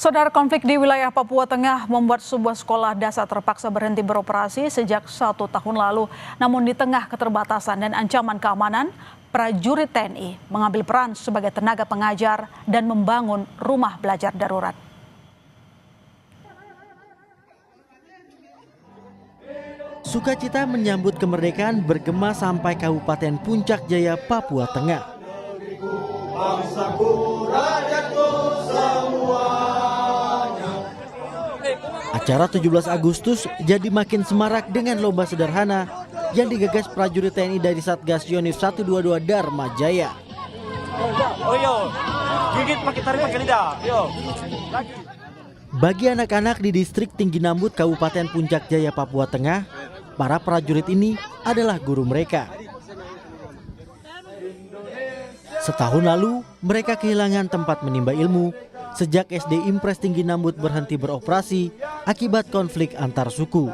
Saudara, konflik di wilayah Papua Tengah membuat sebuah sekolah dasar terpaksa berhenti beroperasi sejak 1 tahun lalu. Namun di tengah keterbatasan dan ancaman keamanan, prajurit TNI mengambil peran sebagai tenaga pengajar dan membangun rumah belajar darurat. Sukacita menyambut kemerdekaan bergema sampai Kabupaten Puncak Jaya, Papua Tengah. Acara 17 Agustus jadi makin semarak dengan lomba sederhana yang digagas prajurit TNI dari Satgas Yonif 122 Dharma Jaya. Bagi anak-anak di distrik Tinggi Nambut, Kabupaten Puncak Jaya, Papua Tengah, para prajurit ini adalah guru mereka. Setahun lalu, mereka kehilangan tempat menimba ilmu sejak SD Impres Tinggi Nambut berhenti beroperasi akibat konflik antar suku.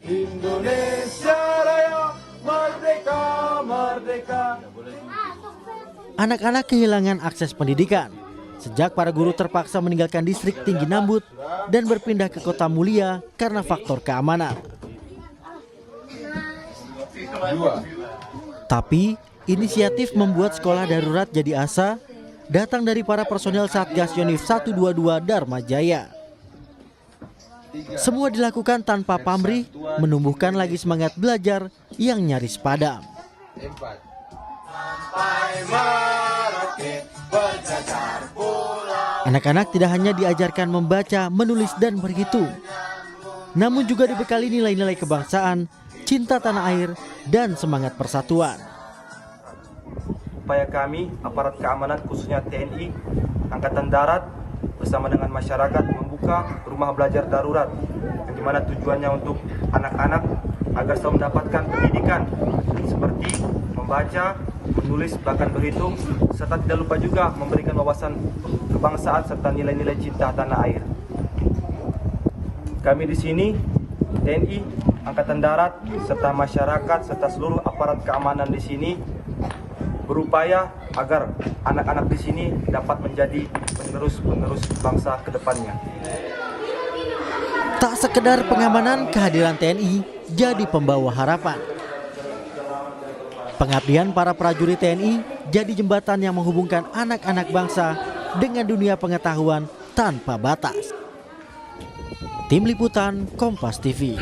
Indonesia Raya, merdeka, merdeka. Anak-anak kehilangan akses pendidikan sejak para guru terpaksa meninggalkan distrik Tinggi Nambut dan berpindah ke Kota Mulia karena faktor keamanan. Tapi inisiatif membuat sekolah darurat jadi asa datang dari para personel Satgas Yonif 122 Dharma Jaya. Semua dilakukan tanpa pamrih, menumbuhkan lagi semangat belajar yang nyaris padam. Anak-anak tidak hanya diajarkan membaca, menulis, dan berhitung, namun juga dibekali nilai-nilai kebangsaan, cinta tanah air, dan semangat persatuan. Upaya kami, aparat keamanan khususnya TNI, Angkatan Darat, bersama dengan masyarakat membuka rumah belajar darurat, yang dimana tujuannya untuk anak-anak agar selalu mendapatkan pendidikan seperti membaca, menulis, bahkan berhitung, serta tidak lupa juga memberikan wawasan kebangsaan serta nilai-nilai cinta tanah air. Kami di sini, TNI, Angkatan Darat, serta masyarakat, serta seluruh aparat keamanan di sini berupaya agar anak-anak di sini dapat menjadi penerus bangsa ke depannya. Tak sekedar pengamanan, kehadiran TNI jadi pembawa harapan. Pengabdian para prajurit TNI jadi jembatan yang menghubungkan anak-anak bangsa dengan dunia pengetahuan tanpa batas. Tim Liputan Kompas TV.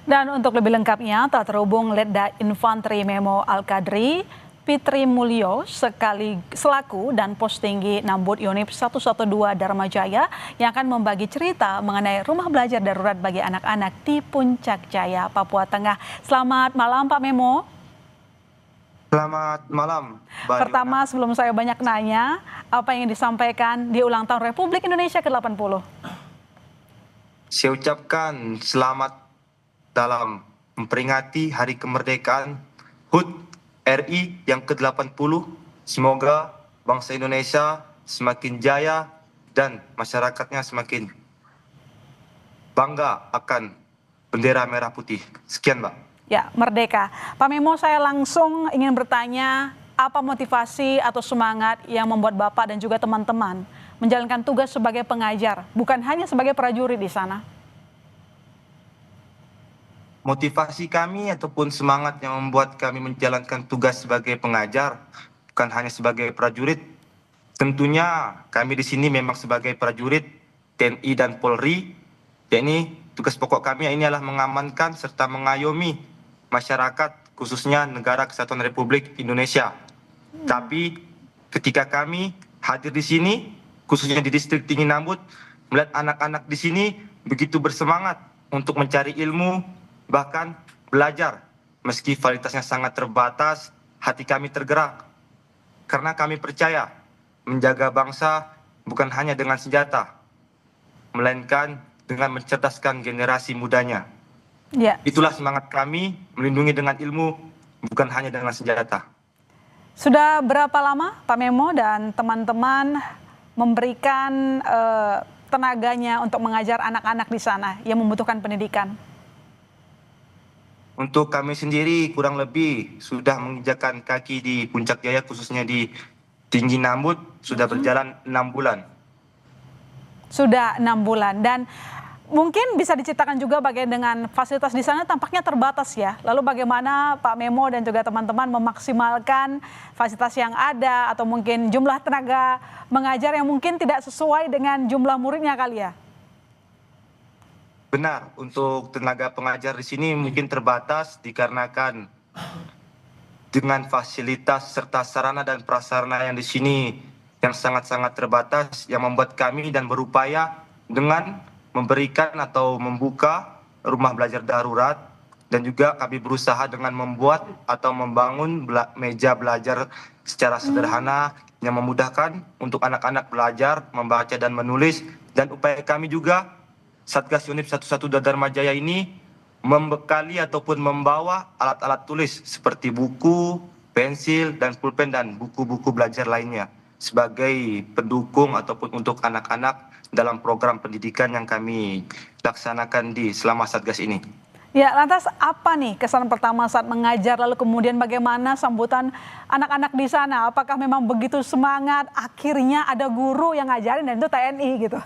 Dan untuk lebih lengkapnya, telah terhubung Letda Infanteri Memo Al-Kadri, Fitri Mulyo, selaku dan Pos Tinggi Nambut Yonif 112 Dharma Jaya yang akan membagi cerita mengenai rumah belajar darurat bagi anak-anak di Puncak Jaya, Papua Tengah. Selamat malam Pak Memo. Selamat malam, Mbak. Pertama, sebelum saya banyak nanya, apa yang disampaikan di ulang tahun Republik Indonesia ke-80? Saya ucapkan selamat dalam memperingati Hari Kemerdekaan HUT RI yang ke-80. Semoga bangsa Indonesia semakin jaya dan masyarakatnya semakin bangga akan bendera merah putih. Sekian, Mbak. Ya, merdeka. Pak Memo, saya langsung ingin bertanya, apa motivasi atau semangat yang membuat Bapak dan juga teman-teman menjalankan tugas sebagai pengajar, bukan hanya sebagai prajurit di sana? Motivasi kami ataupun semangat yang membuat kami menjalankan tugas sebagai pengajar, bukan hanya sebagai prajurit. Tentunya kami di sini memang sebagai prajurit TNI dan Polri. Yakni tugas pokok kami ini adalah mengamankan serta mengayomi masyarakat, khususnya Negara Kesatuan Republik Indonesia. Tapi ketika kami hadir di sini, khususnya di distrik Tinggi Nambut, melihat anak-anak di sini begitu bersemangat untuk mencari ilmu, bahkan belajar. Meski fasilitasnya sangat terbatas, hati kami tergerak. Karena kami percaya menjaga bangsa bukan hanya dengan senjata, melainkan dengan mencerdaskan generasi mudanya. Ya. Itulah semangat kami, melindungi dengan ilmu, bukan hanya dengan senjata. Sudah berapa lama Pak Memo dan teman-teman memberikan tenaganya untuk mengajar anak-anak di sana yang membutuhkan pendidikan? Untuk kami sendiri kurang lebih sudah menginjakan kaki di Puncak Jaya, khususnya di Tinggi Nambut, sudah berjalan 6 bulan. Sudah 6 bulan dan mungkin bisa diceritakan juga bagaimana dengan fasilitas di sana tampaknya terbatas ya. Lalu bagaimana Pak Memo dan juga teman-teman memaksimalkan fasilitas yang ada atau mungkin jumlah tenaga mengajar yang mungkin tidak sesuai dengan jumlah muridnya kali ya? Benar, untuk tenaga pengajar di sini mungkin terbatas dikarenakan dengan fasilitas serta sarana dan prasarana yang di sini yang sangat-sangat terbatas, yang membuat kami dan berupaya dengan memberikan atau membuka rumah belajar darurat, dan juga kami berusaha dengan membuat atau membangun meja belajar secara sederhana yang memudahkan untuk anak-anak belajar membaca dan menulis. Dan upaya kami juga Satgas Yonif 11 Dharma Jaya ini membekali ataupun membawa alat-alat tulis seperti buku, pensil, dan pulpen dan buku-buku belajar lainnya sebagai pendukung ataupun untuk anak-anak dalam program pendidikan yang kami laksanakan di selama Satgas ini. Ya, lantas apa nih kesan pertama saat mengajar, lalu kemudian bagaimana sambutan anak-anak di sana? Apakah memang begitu semangat, akhirnya ada guru yang ngajarin dan itu TNI gitu?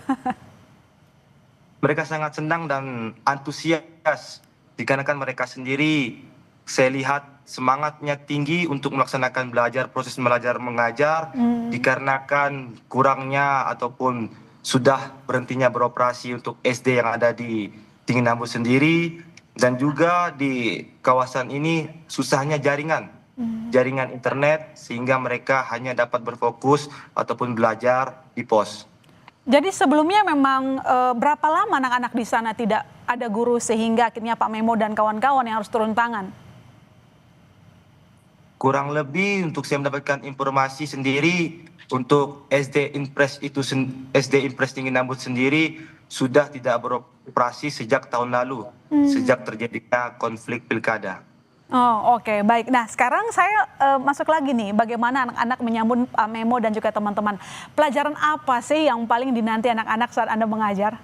Mereka sangat senang dan antusias dikarenakan mereka sendiri, saya lihat semangatnya tinggi untuk melaksanakan proses belajar mengajar, dikarenakan kurangnya ataupun sudah berhentinya beroperasi untuk SD yang ada di Tinggi Nambut sendiri, dan juga di kawasan ini susahnya jaringan internet, sehingga mereka hanya dapat berfokus ataupun belajar di pos. Jadi sebelumnya memang berapa lama anak-anak di sana tidak ada guru sehingga akhirnya Pak Memo dan kawan-kawan yang harus turun tangan? Kurang lebih untuk saya mendapatkan informasi sendiri, untuk SD Impres Tinggi Nambut sendiri sudah tidak beroperasi sejak tahun lalu, sejak terjadinya konflik pilkada. Oh, oke, baik. Nah, sekarang saya masuk lagi nih, bagaimana anak-anak menyambut Pak Memo dan juga teman-teman. Pelajaran apa sih yang paling dinanti anak-anak saat Anda mengajar?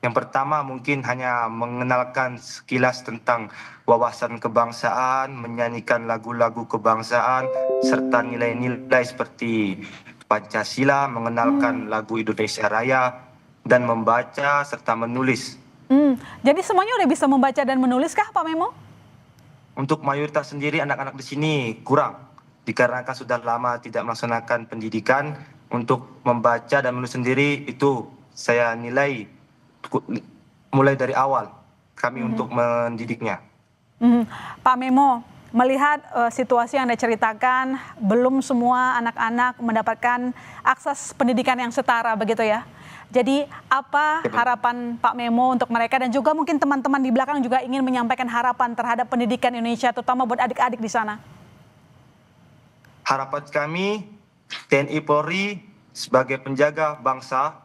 Yang pertama mungkin hanya mengenalkan sekilas tentang wawasan kebangsaan, menyanyikan lagu-lagu kebangsaan, serta nilai-nilai seperti Pancasila, mengenalkan lagu Indonesia Raya, dan membaca serta menulis. Jadi semuanya udah bisa membaca dan menulis kah Pak Memo? Untuk mayoritas sendiri anak-anak di sini kurang, dikarenakan sudah lama tidak melaksanakan pendidikan. Untuk membaca dan menulis sendiri itu saya nilai mulai dari awal kami untuk mendidiknya. Pak Memo, melihat situasi yang Anda ceritakan, belum semua anak-anak mendapatkan akses pendidikan yang setara begitu ya. Jadi apa harapan Pak Memo untuk mereka, dan juga mungkin teman-teman di belakang juga ingin menyampaikan harapan terhadap pendidikan Indonesia, terutama buat adik-adik di sana? Harapan kami, TNI Polri sebagai penjaga bangsa,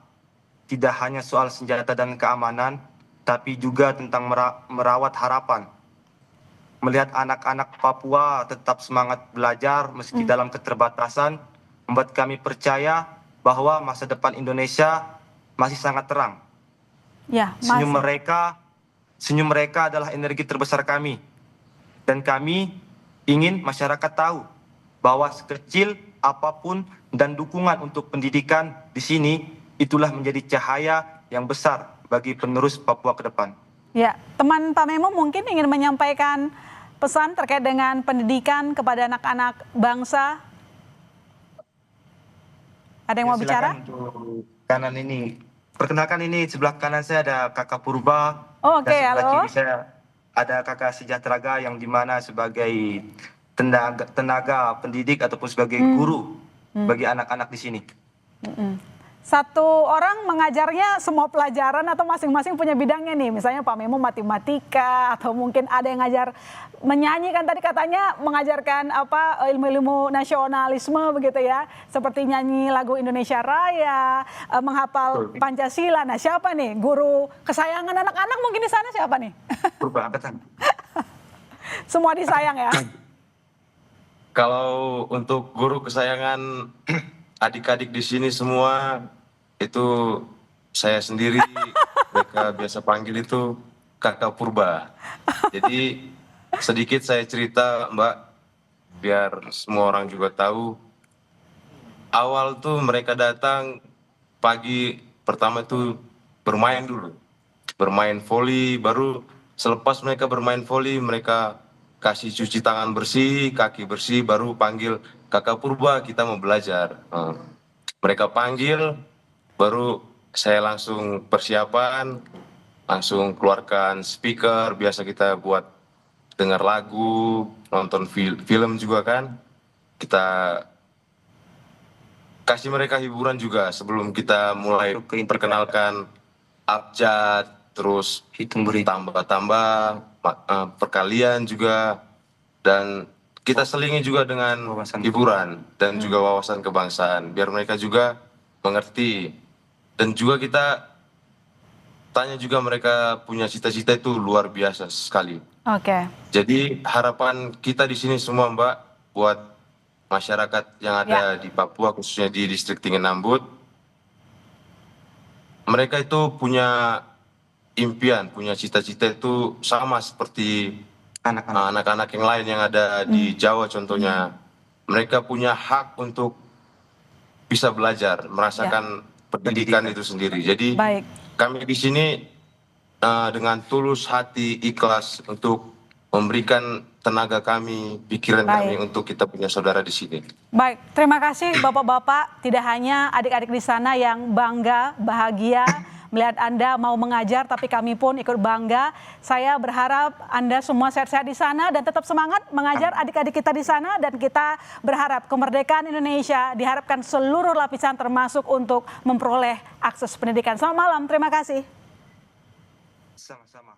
tidak hanya soal senjata dan keamanan, tapi juga tentang merawat harapan. Melihat anak-anak Papua tetap semangat belajar meski dalam keterbatasan, membuat kami percaya bahwa masa depan Indonesia masih sangat terang. Ya, Senyum mereka adalah energi terbesar kami. Dan kami ingin masyarakat tahu bahwa sekecil apapun dan dukungan untuk pendidikan di sini, itulah menjadi cahaya yang besar bagi penerus Papua ke depan. Ya, teman Pak Memo mungkin ingin menyampaikan pesan terkait dengan pendidikan kepada anak-anak bangsa. Ada yang mau bicara? Untuk kanan ini, perkenalkan, ini sebelah kanan saya ada Kakak Purba. Oke, dan sebelah halo. kiri saya ada Kakak Sejahteraga, yang dimana sebagai tenaga pendidik ataupun sebagai guru bagi anak-anak di sini. Satu orang mengajarnya semua pelajaran atau masing-masing punya bidangnya nih? Misalnya Pak Memo matematika, atau mungkin ada yang ngajar menyanyi, kan tadi katanya mengajarkan ilmu-ilmu nasionalisme begitu ya, seperti nyanyi lagu Indonesia Raya, menghafal Pancasila. Nah, siapa nih guru kesayangan anak-anak mungkin di sana, siapa nih? Purba, angkatan. Semua disayang ya? Kalau untuk guru kesayangan adik-adik di sini semua, itu saya sendiri, mereka biasa panggil itu kakak purba. Jadi sedikit saya cerita Mbak, biar semua orang juga tahu. Awal tuh mereka datang pagi pertama itu bermain dulu. Bermain voli, baru selepas mereka bermain voli, mereka kasih cuci tangan bersih, kaki bersih, baru panggil kakak purba, kita mau belajar. Mereka panggil, baru saya langsung persiapan, langsung keluarkan speaker, biasa kita buat dengar lagu, nonton film juga kan. Kita kasih mereka hiburan juga sebelum kita mulai perkenalkan abjad, terus Hitung berhitung. tambah-tambah perkalian juga, dan kita selingi juga dengan Wawasan. hiburan dan juga wawasan kebangsaan biar mereka juga mengerti, dan juga kita tanya juga mereka punya cita-cita itu luar biasa sekali. Oke. Jadi harapan kita di sini semua Mbak, buat masyarakat yang ada di Papua, khususnya di distrik Tinggi Nambut, mereka itu punya impian, punya cita-cita itu sama seperti anak-anak yang lain yang ada di Jawa contohnya. Mereka punya hak untuk bisa belajar, merasakan pendidikan itu sendiri. Jadi Baik. kami di sini dengan tulus hati, ikhlas untuk memberikan tenaga kami, pikiran kami untuk kita punya saudara di sini. Baik, terima kasih Bapak-Bapak. Tidak hanya adik-adik di sana yang bangga, bahagia melihat Anda mau mengajar, tapi kami pun ikut bangga. Saya berharap Anda semua sehat-sehat di sana dan tetap semangat mengajar adik-adik kita di sana, dan kita berharap kemerdekaan Indonesia diharapkan seluruh lapisan termasuk untuk memperoleh akses pendidikan. Selamat malam, terima kasih. Sama-sama.